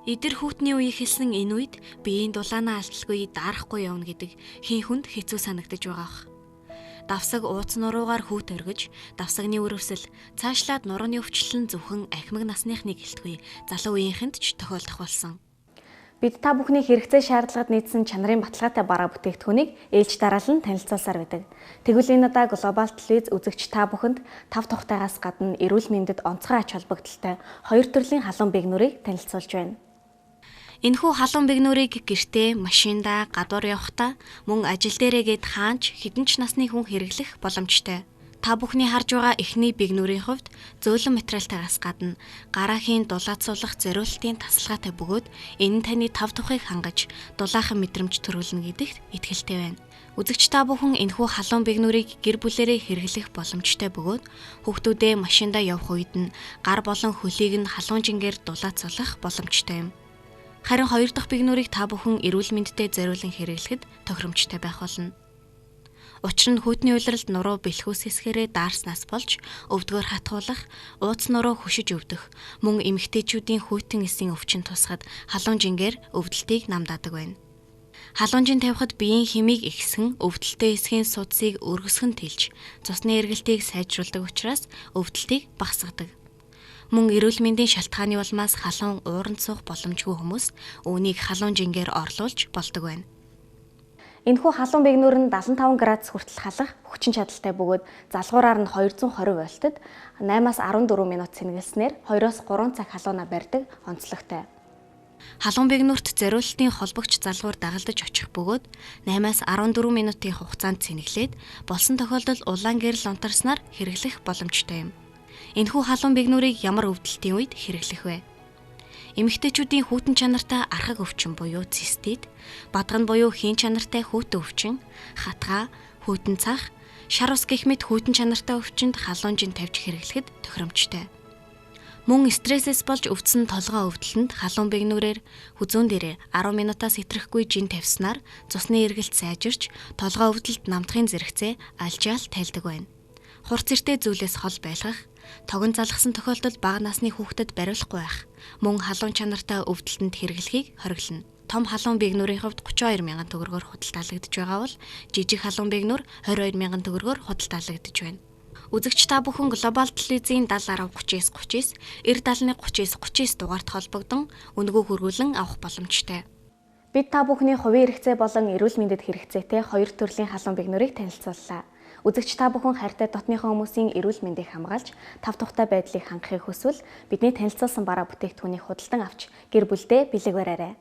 Эдэр хүүтний үе хэлсэн энэ үед биеийн дулаанаа алдалгүй дарахгүй явна гэдэг хийн хүнд хэцүү санагдаж байгаах. Давсаг ууц нуруугаар хүүт өргөж, давсагны өрөвсөл цаашлаад нурууны өвчлөн зөвхөн ахимаг насныхныг гэлтгүй залуу үеийнхэнд ч тохиолдох болсон. Бид та бүхний хэрэгцээ шаардлагад нийцсэн чанарын баталгаатай бараа бүтээгдэхүүнийг ээлж дараалан танилцуулсаар байдаг. Тэгвэл энэ удаа Глобал телевиз үзэгч та бүхэнд тав тухтайгаас гадна эрүүл мэндэд онцгой ач холбогдолтой хоёр төрлийн халуун бэгнүүрийг танилцуулж байна. Энэхүү халуун бэгнүүрийг гэртээ, машиндаа, гадуур явахдаа, мөн ажил дээрээгээд хаанч хэдэн ч насны хүн хэрэглэх боломжтой. Та бүхний харж байгаа эхний бэгнүүрийн хувьд зөөлөн материалтайгаас гадна гараахийн дулаацуулах зориултын тасалгаатай бөгөөд энэ нь таны тав тухыг хангаж дулаахан мэдрэмж төрүүлнэ гэдэгт итгэлтэй байна. Үзэгч та бүхэн энэхүү халуун бэгнүүрийг гэр бүлээрээ хэрэглэх боломжтой бөгөөд хүүхдүүдээ машиндаа явах үед нь гар болон хөлийг нь халуун жингээр дулаацуулах боломжтой юм. Харин хоёр дахь бэгнүүрийг та бүхэн эрүүл мэндэд зориулан хэрэглэхэд тохиромжтой байх болно. Учир нь хүүтний улиралд нуруу бэлхүүс хэсгээрээ даарснаас болж өвдгөр хатгуулах, ууц нуруу хөшиж өвдөх, мөн эмэгтэйчүүдийн хүйтэн эсийн өвчин тусахад халуун жингээр өвдөлтийг намдаадаг байна. Халуун жин тавихад биеийн хэмийг ихсгэн, өвдөлттэй эсхийн судсыг өргөсгөн тэлж, цусны эргэлтийг сайжруулдаг учраас өвдөлтийг багасгадаг. Мөн эрүүл мэндийн шалтгааны улмаас халуун ууранд суух боломжгүй хүмүүс үүнийг халуун жингээр орлуулж болдог байна. Энэхүү халуун бэгнүүр нь 75 градус хүртэл халах хүчин чадалтай бөгөөд залгуураар нь 220 вольтод 8-аас 14 минут цэнгэлснээр 2-оос 3 цаг халуунаа барьдаг онцлогтой. Халуун бэгнүүрт зориулалтын холбогч залгуур дагалдаж очих бөгөөд 8-аас 14 минутын хугацаанд цэнэглээд болсон тохиолдолд улаан гэрэл унтарснаар хэрэглэх боломжтой юм. Энэхүү халуун бэгнүүрийг ямар өвдөлтийн үед хэрэглэх вэ? Эмэгтэйчүүдийн хүйтэн чанартай архаг өвчин буюу цистит, бадган буюу хийн чанартай хүйтэн өвчин, хатгаа, хүйтэн цах, шар ус гэх мэт хүйтэн чанартай өвчинд халуун жин тавьж хэрэглэхэд тохиромжтой. Мөн стрессээс болж өвдсөн толгой өвдөлтөнд халуун бэгнүүрээр хүзүүн дээрээ 10 минутаас хэтрэхгүй жин тавьснаар цусны эргэлт сайжирч толгой өвдөлт намдахын зэрэгцээ алжаал тайлдаг байна. Хурц эртэй зүйлээс хол байлгах, тогон залгсан тохиолдолд бага насны хүүхдэд бариулахгүй байх, мөн халуун чанартай өвдөлтөнд хэрэглэхийг хориглоно. Том халуун бэгнүүрийн хувьд 32 мянган төгрөгөөр худалдаалагдж байгаа бол жижиг халуун бэгнүүр 22 мянган төгрөгөөр худалдаалагдж байна. Үзэгч та бүхэн Глобал телевизийн 70 39 39 90 70 39 39 дугаард холбогдсон үнэгүй хөргүүлэн авах боломжтой. Бид та бүхний хувийн хэрэгцээ болон эрүүл мэндэд хэрэгцээтэй хоёр төрлийн халуун бэгнүүрийг танилцууллаа. Үзэгч та бүхэн хайртай дотныхон хүмүүсийн эрүүл мэндийг хамгаалж тав тухтай байдлыг хангахыг хүсвэл бидний танилцуулсан бараа бүтээгдэхүүнийг худалдан авч гэр бүлдээ бэлэг бариарай.